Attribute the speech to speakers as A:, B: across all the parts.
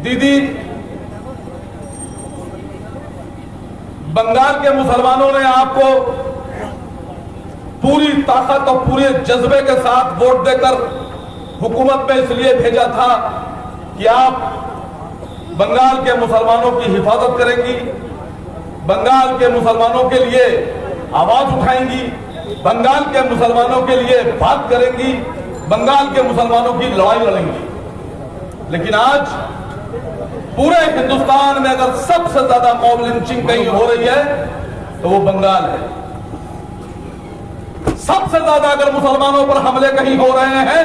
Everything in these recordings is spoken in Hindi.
A: दीदी, बंगाल के मुसलमानों ने आपको पूरी ताकत और पूरे जज्बे के साथ वोट देकर हुकूमत में इसलिए भेजा था कि आप बंगाल के मुसलमानों की हिफाजत करेंगी, बंगाल के मुसलमानों के लिए आवाज उठाएंगी, बंगाल के मुसलमानों के लिए बात करेंगी, बंगाल के मुसलमानों की लड़ाई लड़ेंगी। लेकिन आज पूरे हिंदुस्तान में अगर सबसे ज्यादा मॉब लिंचिंग कहीं हो रही है तो वो बंगाल है। सबसे ज्यादा अगर मुसलमानों पर हमले कहीं हो रहे हैं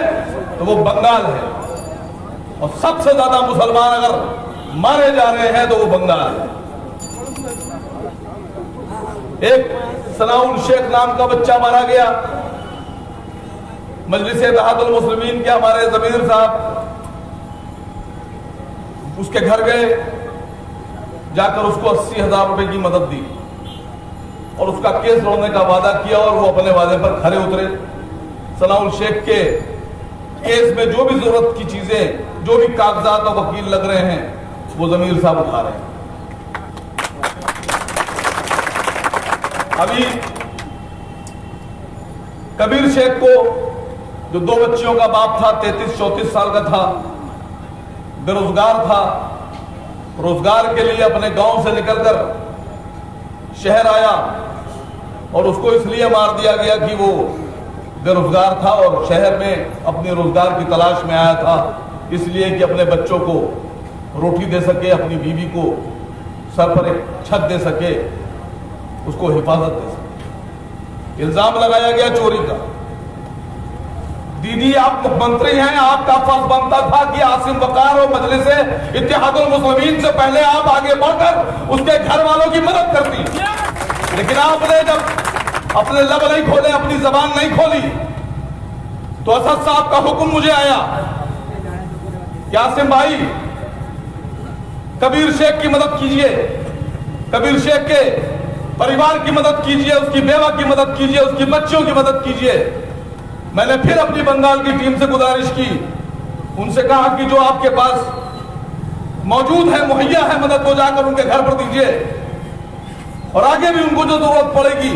A: तो वो बंगाल है, और सबसे ज्यादा मुसलमान अगर मारे जा रहे हैं तो वो बंगाल है। एक सनाउल शेख नाम का बच्चा मारा गया, मजलिस-ए-इत्तेहादुल मुस्लिमीन के हमारे जमीर साहब उसके घर गए, जाकर उसको 80,000 रुपए की मदद दी और उसका केस लड़ने का वादा किया, और वो अपने वादे पर खरे उतरे। सनाउल शेख के केस में जो भी जरूरत की चीजें, जो भी कागजात और वकील लग रहे हैं, वो जमीर साहब उठा रहे हैं। अभी कबीर शेख को, जो 2 बच्चियों का बाप था, 33-34 साल का था, बेरोजगार था, रोजगार के लिए अपने गांव से निकलकर शहर आया और उसको इसलिए मार दिया गया कि वो बेरोजगार था और शहर में अपने रोजगार की तलाश में आया था, इसलिए कि अपने बच्चों को रोटी दे सके, अपनी बीवी को सर पर एक छत दे सके, उसको हिफाजत दे सके। इल्जाम लगाया गया चोरी का। दीदी, आप मुख्यमंत्री हैं, आपका फर्ज बनता था कि आसिम वकार और मजलिस-ए-इत्तेहादुल मुस्लिमीन से पहले आप आगे बढ़कर उसके घर वालों की मदद करती। लेकिन आपने जब अपने लब नहीं खोले, अपनी जबान नहीं खोली, तो असद साहब का हुक्म मुझे आया कि आसिम भाई, कबीर शेख की मदद कीजिए, कबीर शेख के परिवार की मदद कीजिए, उसकी बेवा की मदद कीजिए, उसकी बच्चियों की मदद कीजिए। मैंने फिर अपनी बंगाल की टीम से गुजारिश की, उनसे कहा कि जो आपके पास मौजूद है, मुहैया है मदद, को जाकर उनके घर पर दीजिए, और आगे भी उनको जो जरूरत पड़ेगी,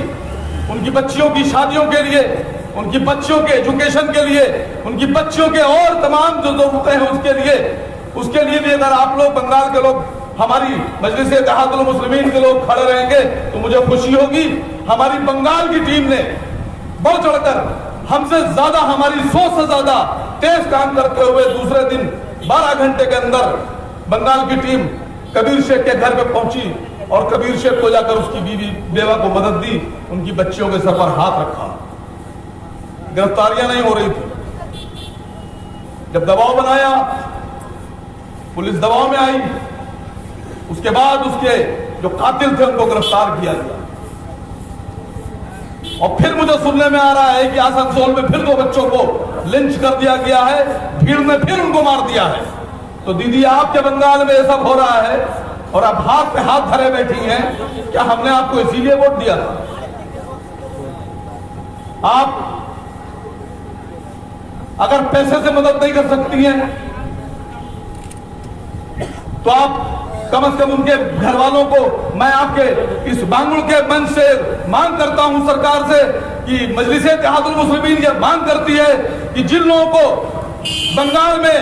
A: उनकी बच्चियों की शादियों के लिए, उनकी बच्चियों के एजुकेशन के लिए, उनकी बच्चियों के और तमाम जो जरूरतें हैं उसके लिए भी अगर आप लोग, बंगाल के लोग, हमारी मजलिस-ए-इत्तेहादुल मुस्लिमीन के लोग खड़े रहेंगे तो मुझे खुशी होगी। हमारी बंगाल की टीम ने बढ़ चढ़कर, हमसे ज्यादा, हमारी सोच से ज्यादा तेज काम करते हुए दूसरे दिन 12 घंटे के अंदर बंगाल की टीम कबीर शेख के घर पे पहुंची और कबीर शेख को जाकर उसकी बीवी बेवा को मदद दी, उनकी बच्चियों के सर पर हाथ रखा। गिरफ्तारियां नहीं हो रही थी। जब दबाव बनाया, पुलिस दबाव में आई, उसके बाद उसके जो कातिल थे उनको गिरफ्तार किया गया। और फिर मुझे सुनने में आ रहा है कि आसनसोल में फिर 2 बच्चों को लिंच कर दिया गया है, भीड़ में फिर उनको मार दिया है। तो दीदी, आपके बंगाल में ये सब हो रहा है और आप हाथ पे हाथ धरे बैठी हैं। क्या हमने आपको इसीलिए वोट दिया था? आप अगर पैसे से मदद नहीं कर सकती हैं तो आप कम से कम उनके घर वालों को, मैं आपके इस बांगुल के मंच से मांग करता हूं सरकार से कि मजलिस-ए-इत्तेहादुल मुस्लिमीन ये मांग करती है कि जिन लोगों को बंगाल में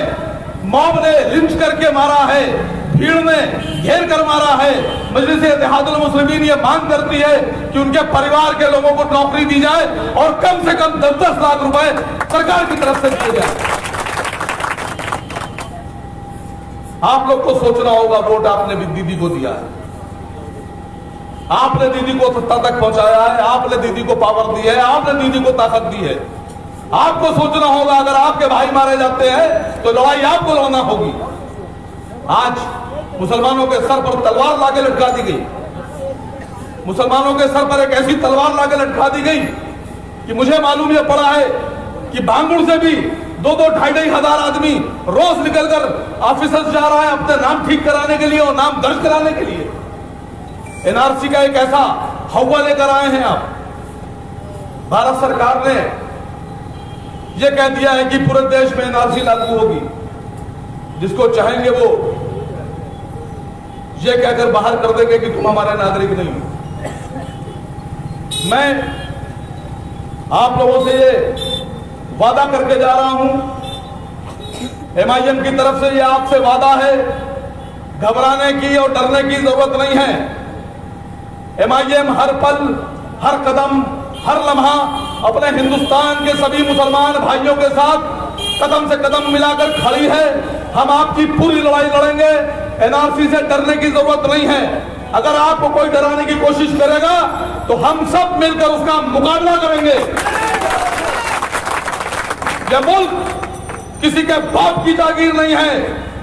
A: मॉब ने लिंच करके मारा है, भीड़ में घेर कर मारा है, मजलिस-ए-इत्तेहादुल मुस्लिमीन ये मांग करती है कि उनके परिवार के लोगों को नौकरी दी जाए और कम से कम 10-10 लाख रुपए सरकार की तरफ से दिए जाए। आप लोग को सोचना होगा, वोट आपने भी दीदी को दिया है, आपने दीदी को सत्ता तक पहुंचाया है, आपने दीदी को पावर दी है, आपने दीदी को ताकत दी है। आपको सोचना होगा, अगर आपके भाई मारे जाते हैं तो लड़ाई आपको लड़ना होगी। आज मुसलमानों के सर पर तलवार लाके लटका दी गई, मुसलमानों के सर पर एक ऐसी तलवार लाके लटका दी गई कि मुझे मालूम यह पड़ा है कि बांगुड़ से भी 2-2, 2,500 हजार आदमी रोज निकलकर ऑफिसर्स जा रहा है अपने नाम ठीक कराने के लिए और नाम दर्ज कराने के लिए। एनआरसी का एक ऐसा हवा लेकर आए हैं आप। भारत सरकार ने यह कह दिया है कि पूरे देश में एनआरसी लागू होगी, जिसको चाहेंगे वो ये कहकर बाहर कर देंगे कि तुम हमारे नागरिक नहीं हो। मैं आप लोगों से ये वादा करके जा रहा हूं, MIM की तरफ से ये आपसे वादा है, घबराने की और डरने की जरूरत नहीं है। MIM हर पल, हर कदम, हर लम्हा अपने हिंदुस्तान के सभी मुसलमान भाइयों के साथ कदम से कदम मिलाकर खड़ी है। हम आपकी पूरी लड़ाई लड़ेंगे, NRC से डरने की जरूरत नहीं है। अगर आपको कोई डराने की कोशिश करेगा तो हम सब मिलकर उसका मुकाबला करेंगे। यह मुल्क किसी के बाप की जागीर नहीं है,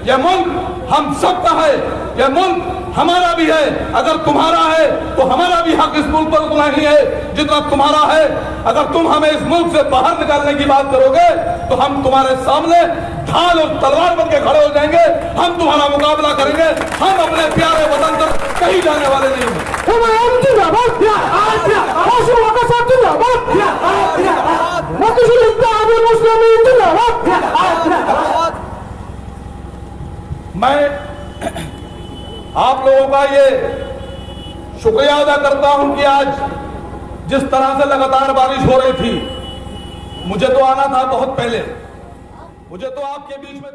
A: यह मुल्क हम सबका है, यह मुल्क हमारा भी है। अगर तुम्हारा है तो हमारा भी हक इस मुल्क पर उतना ही है जितना तुम्हारा है। अगर तुम हमें इस मुल्क से बाहर निकालने की बात करोगे तो हम तुम्हारे सामने ढाल और तलवार बन के खड़े हो जाएंगे, हम तुम्हारा मुकाबला करेंगे। हम अपने प्यारे वतन पर कहीं जाने वाले नहीं हैं। मैं आप लोगों का ये शुक्रिया अदा करता हूं कि आज जिस तरह से लगातार बारिश हो रही थी, मुझे तो आना था बहुत पहले, मुझे तो आपके बीच में